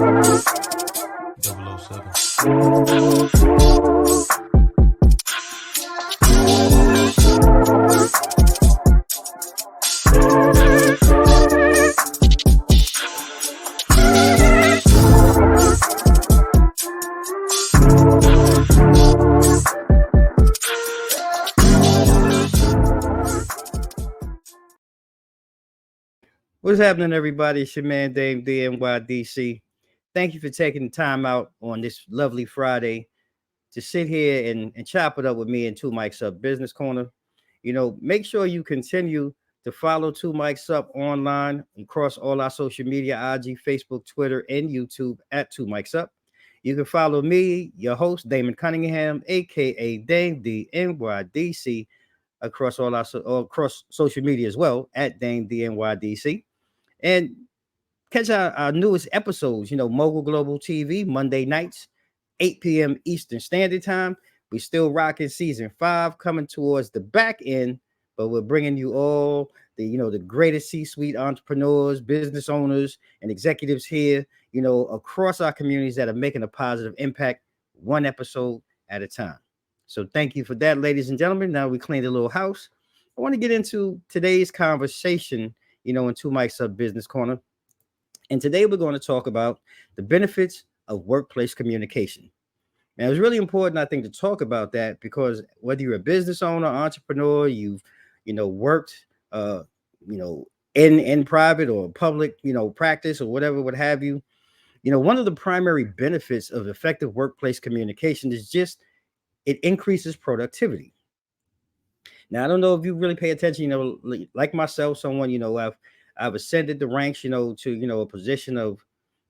What's happening, everybody? It's your man, Dame DNYDC. Thank you for taking the time out on this lovely Friday to sit here and chop it up with me and Two Mics Up Business Corner. Make sure you continue to follow Two Mics Up online across all our social media, IG, Facebook, Twitter, and YouTube at Two Mics Up. You can follow me, your host, Damon Cunningham, aka Dame DNYDC, across across social media as well at Dame DNYDC. And catch our newest episodes, Mogul Global TV, Monday nights, 8 p.m. Eastern Standard Time. We still rocking season 5, coming towards the back end, but we're bringing you all the greatest C-suite entrepreneurs, business owners, and executives here, across our communities that are making a positive impact, one episode at a time. So thank you for that, ladies and gentlemen. Now we cleaned a little house. I want to get into today's conversation, in Two Mics Up Business Corner. And today we're going to talk about the benefits of workplace communication. Now, it's really important, I think, to talk about that because whether you're a business owner, entrepreneur, you've, worked, in private or public, practice or whatever, what have you, one of the primary benefits of effective workplace communication is just it increases productivity. Now, I don't know if you really pay attention, like myself, someone, I've ascended the ranks, to, a position of,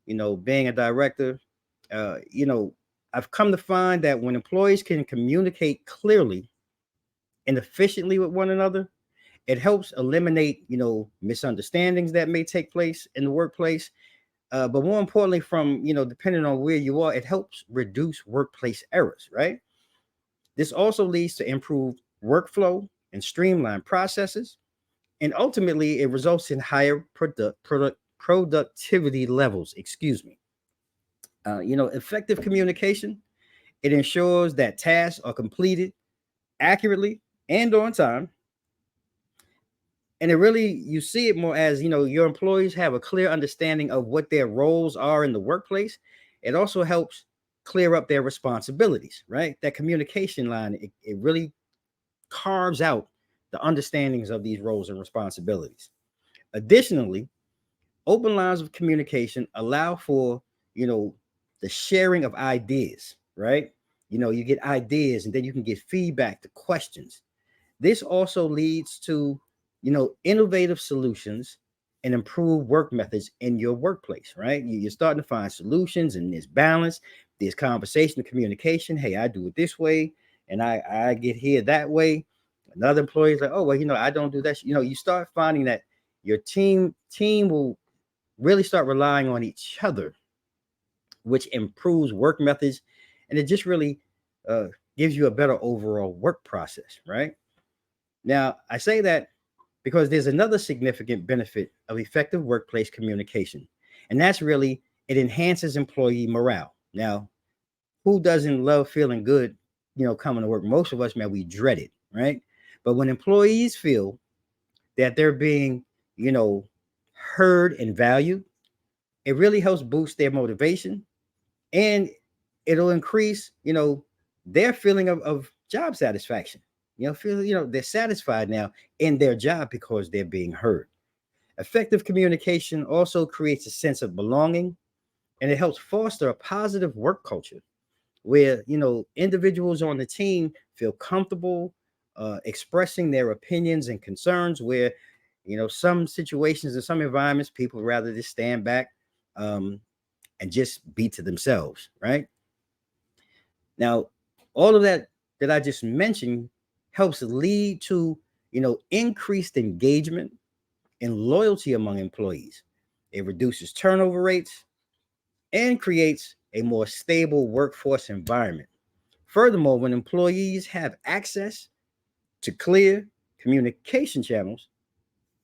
being a director. I've come to find that when employees can communicate clearly and efficiently with one another, it helps eliminate, misunderstandings that may take place in the workplace. But more importantly, from, depending on where you are, it helps reduce workplace errors, right? This also leads to improved workflow and streamlined processes. And ultimately, it results in higher productivity levels. Effective communication, it ensures that tasks are completed accurately and on time. And you see it more as, your employees have a clear understanding of what their roles are in the workplace. It also helps clear up their responsibilities, right? That communication line, it really carves out the understandings of these roles and responsibilities. Additionally, open lines of communication allow for, the sharing of ideas, right? You get ideas and then you can get feedback to questions. This also leads to, innovative solutions and improved work methods in your workplace, right? You're starting to find solutions and there's balance, there's conversation and communication. Hey, I do it this way and I get here that way. Another employee is like, oh, well, I don't do that. You start finding that your team will really start relying on each other, which improves work methods. And it just really gives you a better overall work process, right? Now, I say that because there's another significant benefit of effective workplace communication. And that's really, it enhances employee morale. Now, who doesn't love feeling good, coming to work? Most of us, man, we dread it, right? But when employees feel that they're being, heard and valued, it really helps boost their motivation and it'll increase, their feeling of job satisfaction. They're satisfied now in their job because they're being heard. Effective communication also creates a sense of belonging and it helps foster a positive work culture where, individuals on the team feel comfortable expressing their opinions and concerns where, some situations in some environments, people rather just stand back and just be to themselves, right? Now, all of that I just mentioned helps lead to, increased engagement and loyalty among employees. It reduces turnover rates and creates a more stable workforce environment. Furthermore, when employees have access to clear communication channels,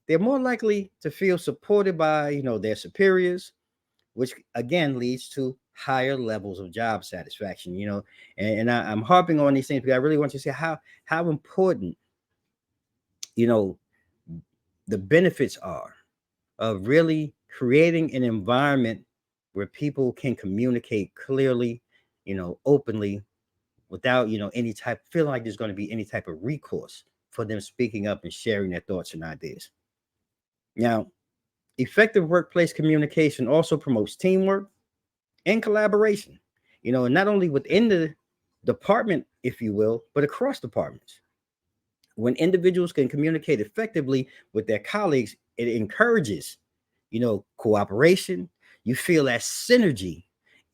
they're more likely to feel supported by, their superiors, which again leads to higher levels of job satisfaction. I'm harping on these things because I really want you to see how important you know the benefits are of really creating an environment where people can communicate clearly, openly, without any type feeling like there's going to be any type of recourse for them speaking up and sharing their thoughts and ideas. Now, effective workplace communication also promotes teamwork and collaboration, and not only within the department, if you will, but across departments. When individuals can communicate effectively with their colleagues, it encourages, cooperation. You feel that synergy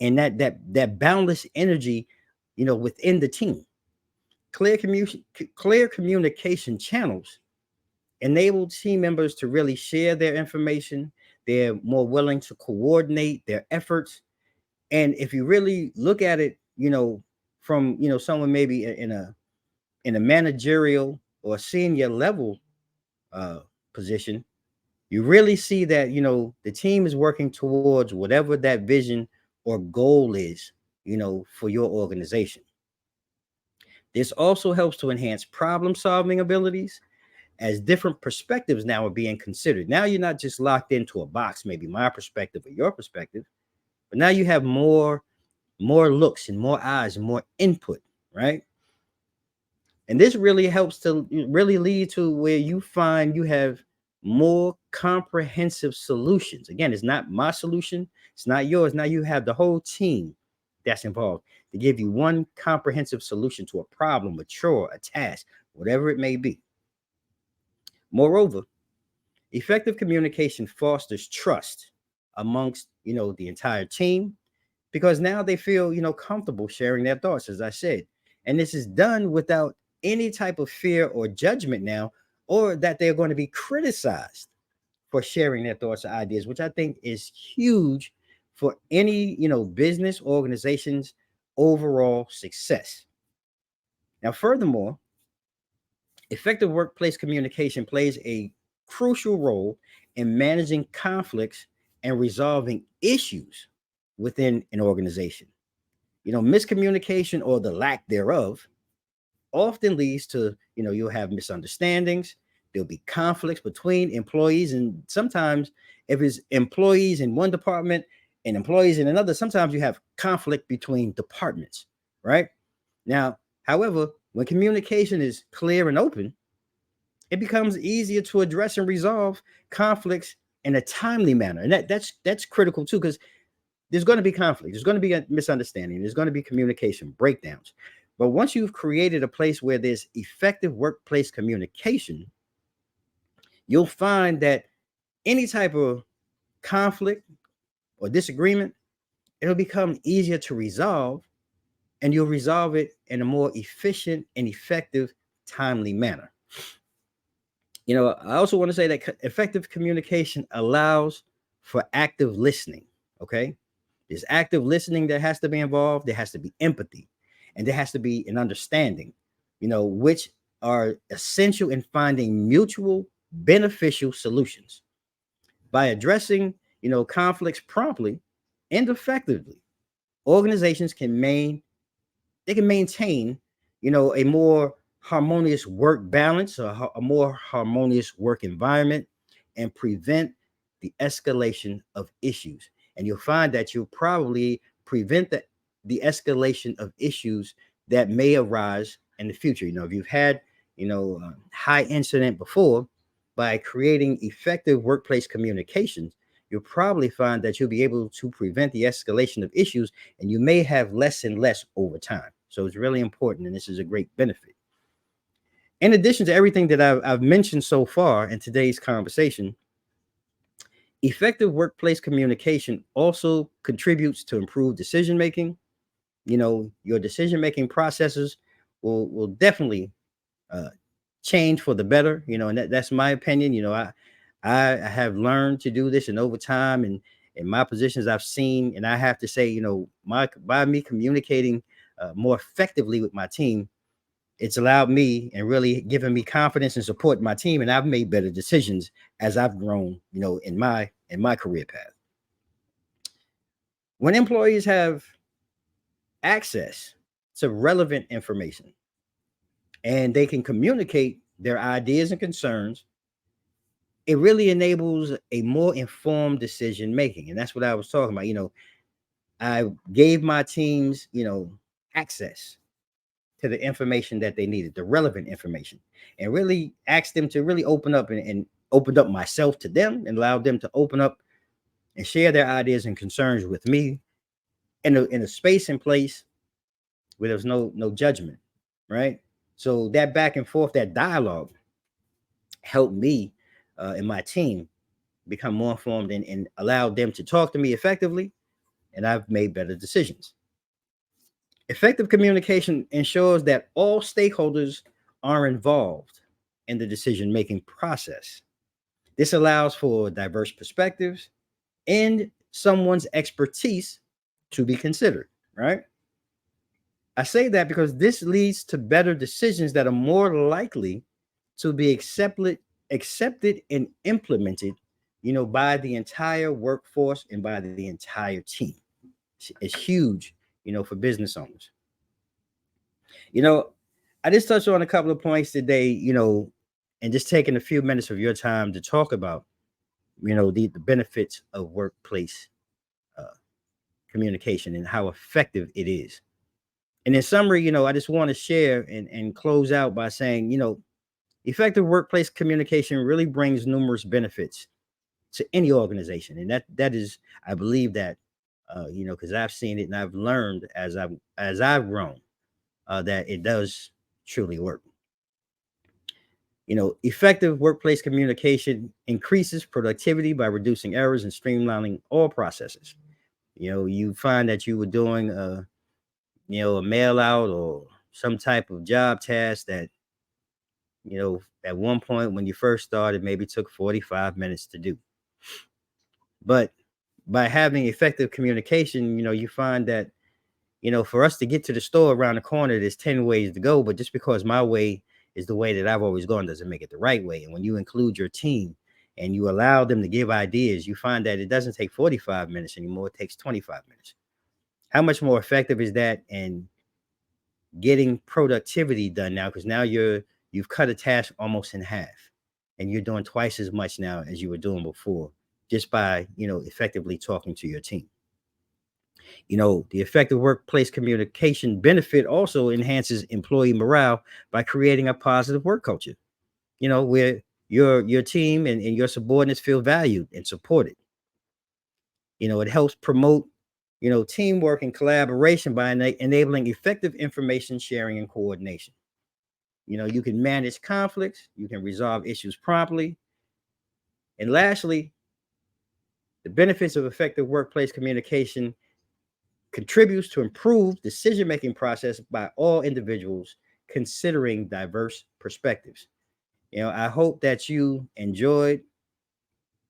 and that boundless energy, within the team. Clear communication channels enable team members to really share their information. They're more willing to coordinate their efforts. And if you really look at it, from someone maybe in a managerial or senior level uh, position, you really see that the team is working towards whatever that vision or goal is, for your organization. This also helps to enhance problem solving abilities as different perspectives now are being considered. Now you're not just locked into a box, maybe my perspective or your perspective, but now you have more looks and more eyes and more input, right? And this really helps to really lead to where you find you have more comprehensive solutions. Again, it's not my solution, it's not yours. Now you have the whole team that's involved to give you one comprehensive solution to a problem, a chore, a task, whatever it may be. Moreover, effective communication fosters trust amongst, the entire team, because now they feel, comfortable sharing their thoughts, as I said. And this is done without any type of fear or judgment now, or that they're going to be criticized for sharing their thoughts or ideas, which I think is huge for any, business organization's overall success. Now, furthermore, effective workplace communication plays a crucial role in managing conflicts and resolving issues within an organization. Miscommunication or the lack thereof often leads to, you'll have misunderstandings. There'll be conflicts between employees. And sometimes, if it's employees in one department and employees in another, sometimes you have conflict between departments, right? Now, however, when communication is clear and open, it becomes easier to address and resolve conflicts in a timely manner. And that's critical too, because there's going to be conflict, there's going to be a misunderstanding, there's going to be communication breakdowns. But once you've created a place where there's effective workplace communication, you'll find that any type of conflict or disagreement, it'll become easier to resolve, and you'll resolve it in a more efficient and effective, timely manner. I also want to say that effective communication allows for active listening. Okay. There's active listening that has to be involved. There has to be empathy, and there has to be an understanding, which are essential in finding mutual beneficial solutions. By addressing, conflicts promptly and effectively, organizations they can maintain, a more harmonious work balance, a more harmonious work environment, and prevent the escalation of issues. And you'll find that you'll probably prevent the escalation of issues that may arise in the future. If you've had, high incident before, by creating effective workplace communications, you'll probably find that you'll be able to prevent the escalation of issues, and you may have less and less over time. So it's really important, and this is a great benefit. In addition to everything that I've mentioned so far in today's conversation, effective workplace communication also contributes to improved decision making. Your decision making processes will definitely uh, change for the better. And that's my opinion. I have learned to do this, and over time, and in my positions, I've seen, and I have to say, by me communicating more effectively with my team, it's allowed me and really given me confidence and support my team, and I've made better decisions as I've grown, in my career path. When employees have access to relevant information and they can communicate their ideas and concerns, it really enables a more informed decision making. And that's what I was talking about. I gave my teams, access to the information that they needed, the relevant information, and really asked them to really open up and opened up myself to them and allowed them to open up and share their ideas and concerns with me in a space and place where there's no judgment, right? So that back and forth, that dialogue helped me and my team become more informed and allowed them to talk to me effectively, and I've made better decisions. Effective communication ensures that all stakeholders are involved in the decision making process. This allows for diverse perspectives and someone's expertise to be considered, right? I say that because this leads to better decisions that are more likely to be accepted and implemented, by the entire workforce and by the entire team. It's huge, for business owners. You know, I just touched on a couple of points today, and just taking a few minutes of your time to talk about, the benefits of workplace uh, communication and how effective it is. And in summary, I just want to share and close out by saying, effective workplace communication really brings numerous benefits to any organization. And that is, I believe that, because I've seen it and I've learned as I've grown, that it does truly work. Effective workplace communication increases productivity by reducing errors and streamlining all processes. You find that you were doing a mail out or some type of job task that, at one point when you first started, maybe took 45 minutes to do. But by having effective communication, you find that, for us to get to the store around the corner, there's 10 ways to go. But just because my way is the way that I've always gone doesn't make it the right way. And when you include your team and you allow them to give ideas, you find that it doesn't take 45 minutes anymore. It takes 25 minutes. How much more effective is that in getting productivity done now? Because now you've cut a task almost in half and you're doing twice as much now as you were doing before, just by, effectively talking to your team. The effective workplace communication benefit also enhances employee morale by creating a positive work culture, where your team and your subordinates feel valued and supported. It helps promote, teamwork and collaboration by enabling effective information sharing and coordination. You can manage conflicts, you can resolve issues promptly. And lastly, the benefits of effective workplace communication contributes to improved decision-making process by all individuals considering diverse perspectives. I hope that you enjoyed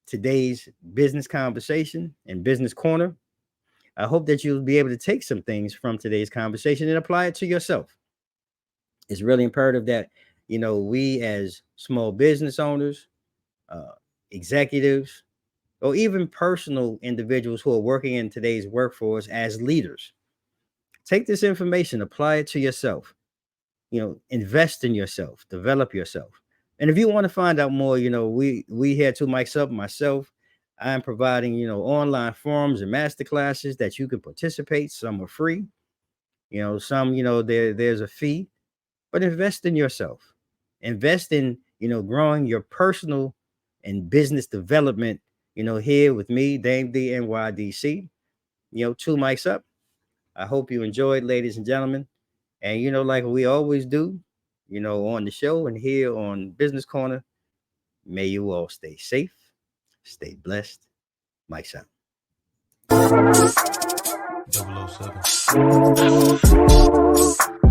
today's business conversation and business corner. I hope that you'll be able to take some things from today's conversation and apply it to yourself. It's really imperative that, we as small business owners, executives, or even personal individuals who are working in today's workforce as leaders, take this information, apply it to yourself, invest in yourself, develop yourself. And if you want to find out more, we here Two Mics Up, myself, I'm providing, online forums and master classes that you can participate. Some are free, some, there's a fee, but invest in yourself. Invest in, growing your personal and business development, here with me, Dame D NYDC, Two Mics Up. I hope you enjoyed, ladies and gentlemen. And, like we always do, on the show and here on Business Corner, may you all stay safe, stay blessed. Mike's out. 007.